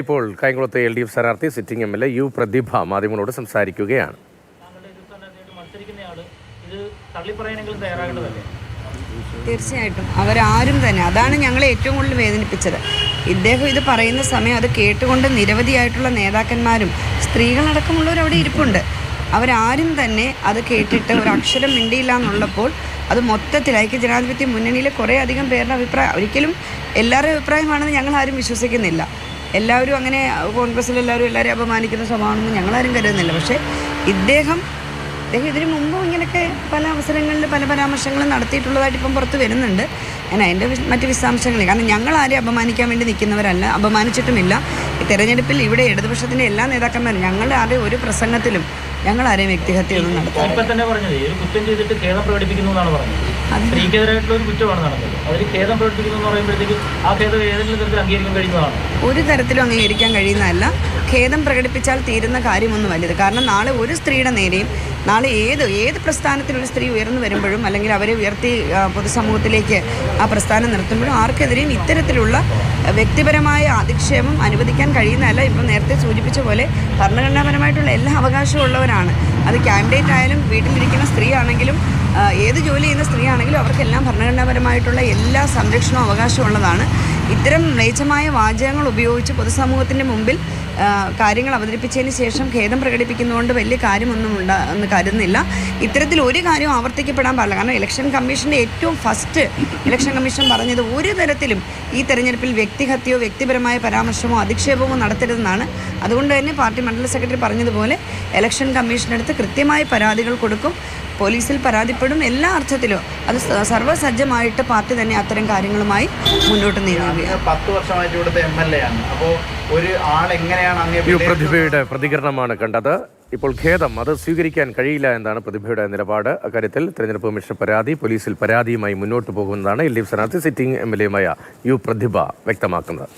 ഇപ്പോൾ കായംകുളത്തെ LDF സ്ഥാനാർത്ഥി sitting MLA U പ്രതിഭ മാധ്യമങ്ങളോട് സംസാരിക്കുകയാണ്. തീർച്ചയായിട്ടും അവരാരും തന്നെ, അതാണ് ഞങ്ങളെ ഏറ്റവും കൂടുതൽ വേദനിപ്പിച്ചത്. ഇദ്ദേഹം ഇത് പറയുന്ന സമയം അത് കേട്ടുകൊണ്ട് നിരവധിയായിട്ടുള്ള നേതാക്കന്മാരും സ്ത്രീകളടക്കമുള്ളവർ അവിടെ ഇരിപ്പുണ്ട്. അവരാരും തന്നെ അത് കേട്ടിട്ട് ഒരു അക്ഷരം മിണ്ടിയില്ല എന്നുള്ളപ്പോൾ അത് മൊത്തത്തിൽ ഐക്യജനാധിപത്യ മുന്നണിയിലെ കുറേ അധികം പേരുടെ അഭിപ്രായം, ഒരിക്കലും എല്ലാവരുടെയും അഭിപ്രായമാണെന്ന് ഞങ്ങളാരും വിശ്വസിക്കുന്നില്ല. എല്ലാവരും അങ്ങനെ എല്ലാവരെയും അപമാനിക്കുന്ന സ്വഭാവമാണെന്ന് ഞങ്ങളാരും കരുതുന്നില്ല. പക്ഷേ ഇദ്ദേഹം ഇതിനു മുമ്പും ഇങ്ങനെയൊക്കെ പല അവസരങ്ങളിൽ പല പരാമർശങ്ങളും നടത്തിയിട്ടുള്ളതായിട്ട് ഇപ്പം പുറത്ത് വരുന്നുണ്ട്. ഞാൻ അതിൻ്റെ മറ്റ് വിശദാംശങ്ങൾ, കാരണം ഞങ്ങൾ ആരെയും അപമാനിക്കാൻ വേണ്ടി നിൽക്കുന്നവരല്ല, അപമാനിച്ചിട്ടുമില്ല. ഈ തെരഞ്ഞെടുപ്പിൽ ഇവിടെ ഇടതുപക്ഷത്തിൻ്റെ എല്ലാ നേതാക്കന്മാരും ഞങ്ങളുടെ ആരെയും ഒരു പ്രസംഗത്തിലും ഞങ്ങൾ ആരെയും വ്യക്തിഹത്യയൊന്നും നടത്താം. ഒരു തരത്തിലും അംഗീകരിക്കാൻ കഴിയുന്നതല്ല. ഖേദം പ്രകടിപ്പിച്ചാൽ തീരുന്ന കാര്യമൊന്നുമല്ല ഇത്. കാരണം നാളെ ഒരു സ്ത്രീയുടെ നേരെയും, നാളെ ഏത് പ്രസ്ഥാനത്തിലൊരു സ്ത്രീ ഉയർന്നു വരുമ്പോഴും അല്ലെങ്കിൽ അവരെ ഉയർത്തി പൊതുസമൂഹത്തിലേക്ക് ആ പ്രസ്ഥാനം നിർത്തുമ്പോഴും ആർക്കെതിരെയും ഇത്തരത്തിലുള്ള വ്യക്തിപരമായ അധിക്ഷേപം അനുവദിക്കാൻ കഴിയുന്നതല്ല. ഇപ്പം നേരത്തെ സൂചിപ്പിച്ച പോലെ ഭരണഘടനാപരമായിട്ടുള്ള എല്ലാ അവകാശവും ഉള്ളവരാണ്. അത് ക്യാൻഡിഡേറ്റ് ആയാലും വീട്ടിലിരിക്കുന്ന സ്ത്രീ ആണെങ്കിലും ഏത് ജോലി ചെയ്യുന്ന സ്ത്രീ ആണെങ്കിലും അവർക്കെല്ലാം ഭരണഘടനാപരമായിട്ടുള്ള എല്ലാ സംരക്ഷണവും അവകാശവും ഉള്ളതാണ്. ഇത്തരം മ്ലേച്ഛമായ വാചകങ്ങൾ ഉപയോഗിച്ച് പൊതുസമൂഹത്തിൻ്റെ മുമ്പിൽ കാര്യങ്ങൾ അവതരിപ്പിച്ചതിന് ശേഷം ഖേദം പ്രകടിപ്പിക്കുന്നതുകൊണ്ട് വലിയ കാര്യമൊന്നും എന്ന് കരുതുന്നില്ല. ഇത്തരത്തിൽ ഒരു കാര്യവും ആവർത്തിക്കപ്പെടാൻ പാടില്ല. കാരണം ഇലക്ഷൻ കമ്മീഷൻ്റെ ഏറ്റവും ഫസ്റ്റ് ഇലക്ഷൻ കമ്മീഷൻ പറഞ്ഞത് ഒരു തരത്തിലും ഈ തെരഞ്ഞെടുപ്പിൽ വ്യക്തിഹത്യയോ വ്യക്തിപരമായ പരാമർശമോ അധിക്ഷേപമോ നടത്തരുതെന്നാണ്. അതുകൊണ്ട് തന്നെ പാർട്ടി മണ്ഡലം സെക്രട്ടറി പറഞ്ഞതുപോലെ ഇലക്ഷൻ കമ്മീഷനടുത്ത് കൃത്യമായ പരാതികൾ കൊടുക്കും, പോലീസിൽ പരാതിപ്പെടും. എല്ലാ അർത്ഥത്തിലും അത് സർവ്വസജ്ജമായിട്ട് പാർട്ടി തന്നെ അത്തരം കാര്യങ്ങളുമായി മുന്നോട്ട് നീങ്ങുകയാണ്. 10 വർഷമായിട്ട് ഇവിടുത്തെ MLA ആണ്. അപ്പോൾ ഒരു ആളെങ്ങനെയാണ് പ്രതിഭയുടെ പ്രതികരണമാണ് കണ്ടത്. ഇപ്പോൾ ഖേദം അത് സ്വീകരിക്കാൻ കഴിയില്ല എന്നാണ് പ്രതിഭയുടെ നിലപാട്. അക്കാര്യത്തിൽ തെരഞ്ഞെടുപ്പ് കമ്മീഷൻ പരാതി, പോലീസിൽ പരാതിയുമായി മുന്നോട്ട് പോകുമെന്നാണ് LDF സ്ഥാനാർത്ഥി സിറ്റിംഗ് MLA യു പ്രതിഭ വ്യക്തമാക്കുന്നത്.